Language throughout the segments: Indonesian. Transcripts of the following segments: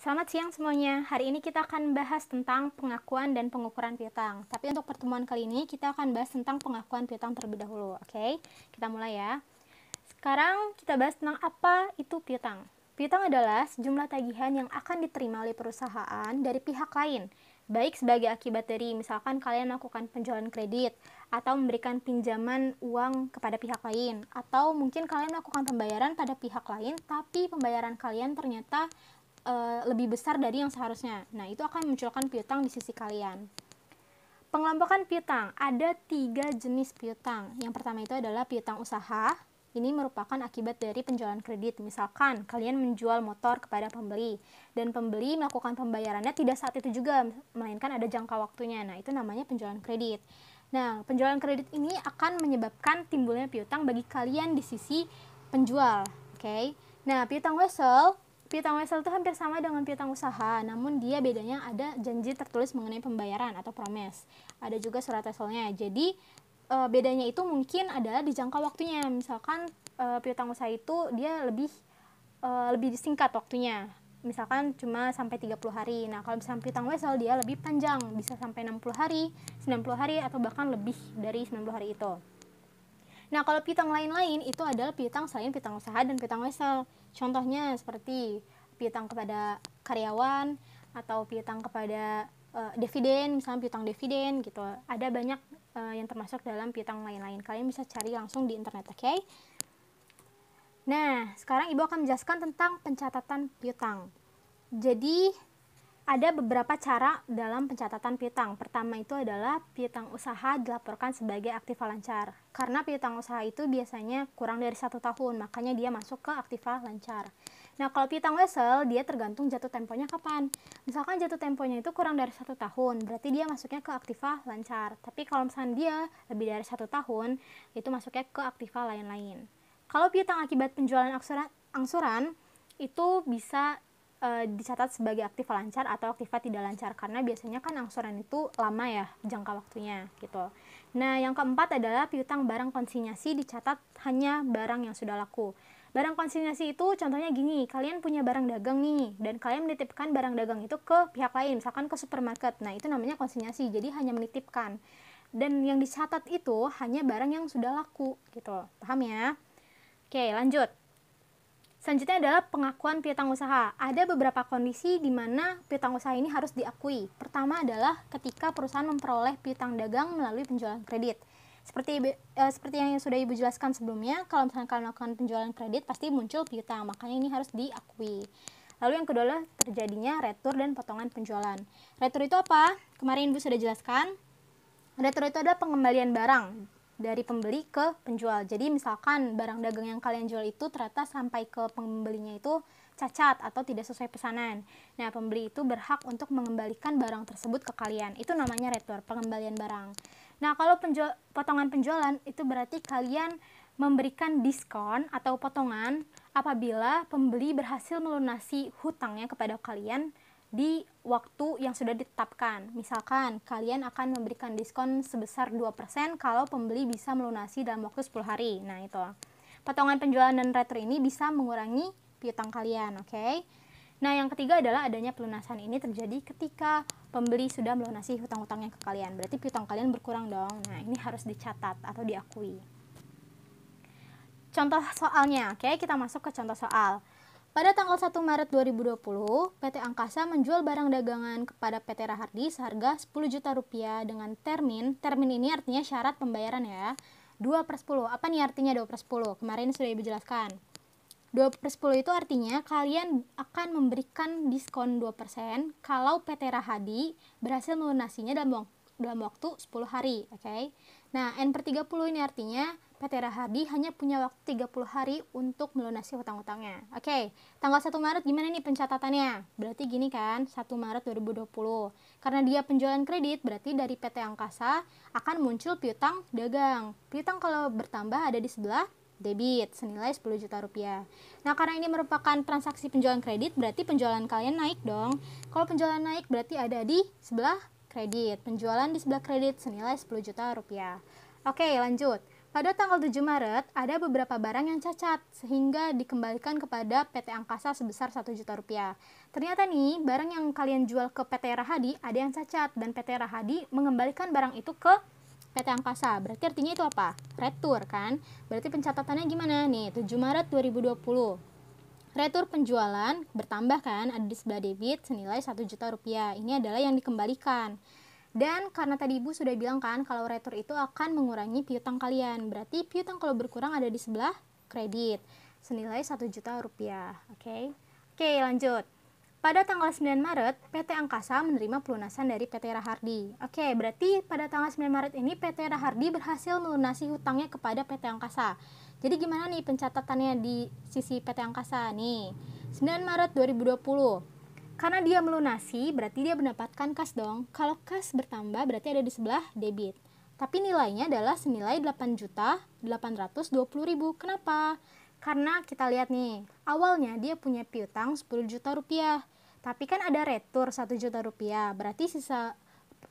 Selamat siang semuanya. Hari ini kita akan bahas tentang pengakuan dan pengukuran piutang. Tapi untuk pertemuan kali ini kita akan bahas tentang pengakuan piutang terlebih dahulu. Oke, kita mulai ya. Sekarang kita bahas tentang apa itu piutang. Piutang adalah sejumlah tagihan yang akan diterima oleh perusahaan dari pihak lain, baik sebagai akibat dari misalkan kalian melakukan penjualan kredit atau memberikan pinjaman uang kepada pihak lain, atau mungkin kalian melakukan pembayaran pada pihak lain tapi pembayaran kalian ternyata lebih besar dari yang seharusnya. Nah, itu akan memunculkan piutang di sisi kalian. Pengelompokan piutang, ada 3 jenis piutang. Yang pertama itu adalah piutang usaha. Ini merupakan akibat dari penjualan kredit. Misalkan kalian menjual motor kepada pembeli dan pembeli melakukan pembayarannya tidak saat itu juga, melainkan ada jangka waktunya. Nah, itu namanya penjualan kredit. Nah, penjualan kredit ini akan menyebabkan timbulnya piutang bagi kalian di sisi penjual. Oke. Nah, piutang wesel itu hampir sama dengan piutang usaha, namun dia bedanya ada janji tertulis mengenai pembayaran atau promise. Ada juga surat weselnya. Jadi bedanya itu mungkin adalah di jangka waktunya. Misalkan piutang usaha itu dia lebih singkat waktunya. Misalkan cuma sampai 30 hari. Nah, kalau misalkan piutang wesel dia lebih panjang, bisa sampai 60 hari, 90 hari atau bahkan lebih dari 90 hari itu. Nah, kalau piutang lain-lain itu adalah piutang selain piutang usaha dan piutang wesel. Contohnya seperti piutang kepada karyawan atau piutang kepada dividen, misalnya piutang dividen gitu. Ada banyak yang termasuk dalam piutang lain-lain. Kalian bisa cari langsung di internet, oke? Nah, sekarang Ibu akan menjelaskan tentang pencatatan piutang. Jadi, ada beberapa cara dalam pencatatan piutang. Pertama itu adalah piutang usaha dilaporkan sebagai aktiva lancar. Karena piutang usaha itu biasanya kurang dari 1 tahun, makanya dia masuk ke aktiva lancar. Nah, kalau piutang wesel, dia tergantung jatuh temponya kapan. Misalkan jatuh temponya itu kurang dari 1 tahun, berarti dia masuknya ke aktiva lancar. Tapi kalau misalnya dia lebih dari 1 tahun, itu masuknya ke aktiva lain-lain. Kalau piutang akibat penjualan angsuran, itu bisa dicatat sebagai aktiva lancar atau aktiva tidak lancar, karena biasanya kan angsuran itu lama ya jangka waktunya gitu. Nah, yang keempat adalah piutang barang konsinyasi, dicatat hanya barang yang sudah laku. Barang konsinyasi itu contohnya gini, kalian punya barang dagang nih dan kalian menitipkan barang dagang itu ke pihak lain, misalkan ke supermarket. Nah, itu namanya konsinyasi, jadi hanya menitipkan. Dan yang dicatat itu hanya barang yang sudah laku gitu. Paham ya? Oke, lanjut. Selanjutnya adalah pengakuan piutang usaha. Ada beberapa kondisi di mana piutang usaha ini harus diakui. Pertama adalah ketika perusahaan memperoleh piutang dagang melalui penjualan kredit. Seperti yang sudah Ibu jelaskan sebelumnya, kalau misalnya kalian melakukan penjualan kredit pasti muncul piutang, makanya ini harus diakui. Lalu yang kedua adalah terjadinya retur dan potongan penjualan. Retur itu apa? Kemarin Ibu sudah jelaskan. Retur itu adalah pengembalian barang dari pembeli ke penjual. Jadi misalkan barang dagang yang kalian jual itu ternyata sampai ke pembelinya itu cacat atau tidak sesuai pesanan. Nah, pembeli itu berhak untuk mengembalikan barang tersebut ke kalian. Itu namanya retur, pengembalian barang. Nah, kalau potongan penjualan itu berarti kalian memberikan diskon atau potongan apabila pembeli berhasil melunasi hutangnya kepada kalian di waktu yang sudah ditetapkan. Misalkan kalian akan memberikan diskon sebesar 2% kalau pembeli bisa melunasi dalam waktu 10 hari. Nah, itu. Potongan penjualan dan retur ini bisa mengurangi piutang kalian, oke? Nah, yang ketiga adalah adanya pelunasan. Ini terjadi ketika pembeli sudah melunasi hutang-hutangnya ke kalian. Berarti piutang kalian berkurang dong. Nah, ini harus dicatat atau diakui. Contoh soalnya, oke? Kita masuk ke contoh soal. Pada tanggal 1 Maret 2020, PT Angkasa menjual barang dagangan kepada PT Rahardi seharga 10 juta rupiah dengan termin ini artinya syarat pembayaran ya, 2/10. Apa nih artinya 2/10? Kemarin sudah Ibu jelaskan. 2/10 itu artinya kalian akan memberikan diskon 2% kalau PT Rahardi berhasil melunasinya dalam waktu 10 hari, oke? Nah, N/30 ini artinya PT Rahardi hanya punya waktu 30 hari untuk melunasi hutang-hutangnya. Oke, tanggal 1 Maret gimana nih pencatatannya? Berarti gini kan, 1 Maret 2020. Karena dia penjualan kredit, berarti dari PT Angkasa akan muncul piutang dagang. Piutang kalau bertambah ada di sebelah debit senilai 10 juta rupiah. Nah, karena ini merupakan transaksi penjualan kredit, berarti penjualan kalian naik dong. Kalau penjualan naik berarti ada di sebelah kredit. Penjualan di sebelah kredit senilai 10 juta rupiah. Oke, lanjut. Pada tanggal 7 Maret, ada beberapa barang yang cacat, sehingga dikembalikan kepada PT Angkasa sebesar 1 juta rupiah. Ternyata nih, barang yang kalian jual ke PT Rahadi ada yang cacat, dan PT Rahadi mengembalikan barang itu ke PT Angkasa. Berarti artinya itu apa? Retur kan? Berarti pencatatannya gimana? Nih, 7 Maret 2020. Retur penjualan bertambah kan, ada di sebelah debit senilai 1 juta rupiah. Ini adalah yang dikembalikan. Dan karena tadi Ibu sudah bilang kan kalau retur itu akan mengurangi piutang kalian. Berarti piutang kalau berkurang ada di sebelah kredit senilai 1 juta rupiah. Oke, lanjut. Pada tanggal 9 Maret, PT Angkasa menerima pelunasan dari PT Rahardi. Oke, berarti pada tanggal 9 Maret ini PT Rahardi berhasil melunasi hutangnya kepada PT Angkasa. Jadi gimana nih pencatatannya di sisi PT Angkasa? Nih, 9 Maret 2020. Karena dia melunasi, berarti dia mendapatkan kas dong. Kalau kas bertambah, berarti ada di sebelah debit. Tapi nilainya adalah senilai 8.820.000. Kenapa? Karena kita lihat nih, awalnya dia punya piutang 10 juta rupiah. Tapi kan ada retur 1 juta rupiah. Berarti sisa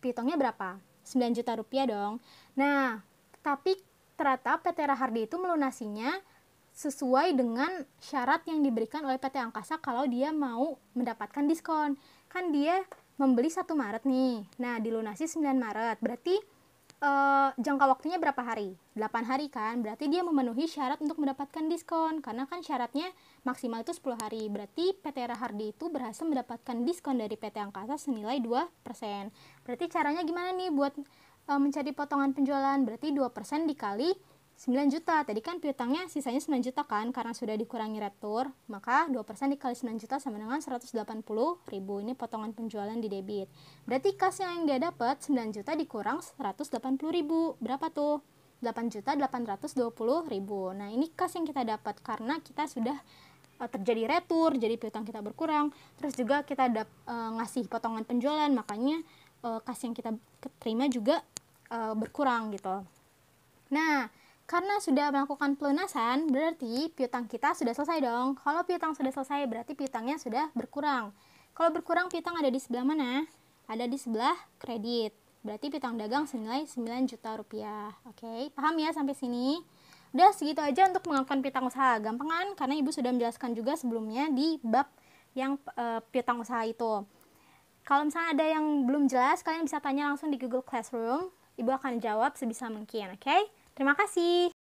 piutangnya berapa? 9 juta rupiah dong. Nah, tapi ternyata PT Rahardi itu melunasinya sesuai dengan syarat yang diberikan oleh PT Angkasa kalau dia mau mendapatkan diskon. Kan dia membeli 1 Maret nih. Nah, dilunasi 9 Maret. Berarti jangka waktunya berapa hari? 8 hari kan? Berarti dia memenuhi syarat untuk mendapatkan diskon. Karena kan syaratnya maksimal itu 10 hari. Berarti PT Rahardi itu berhasil mendapatkan diskon dari PT Angkasa senilai 2%. Berarti caranya gimana nih buat mencari potongan penjualan? Berarti 2% dikali 9 juta, tadi kan piutangnya sisanya 9 juta kan, karena sudah dikurangi retur, maka 2% dikali 9 juta sama dengan 180.000, ini potongan penjualan di debit. Berarti kas yang dia dapat 9 juta dikurang 180.000, berapa tuh? 8.820.000. Nah, ini kas yang kita dapat karena kita sudah terjadi retur, jadi piutang kita berkurang, terus juga kita ngasih potongan penjualan, makanya kas yang kita terima juga berkurang gitu. Nah, karena sudah melakukan pelunasan, berarti piutang kita sudah selesai dong. Kalau piutang sudah selesai, berarti piutangnya sudah berkurang. Kalau berkurang, piutang ada di sebelah mana? Ada di sebelah kredit. Berarti piutang dagang senilai 9 juta rupiah. Oke, paham ya sampai sini? Udah segitu aja untuk melakukan piutang usaha. Gampang kan? Karena Ibu sudah menjelaskan juga sebelumnya di bab yang piutang usaha itu. Kalau misalnya ada yang belum jelas, kalian bisa tanya langsung di Google Classroom. Ibu akan jawab sebisa mungkin, oke? Terima kasih.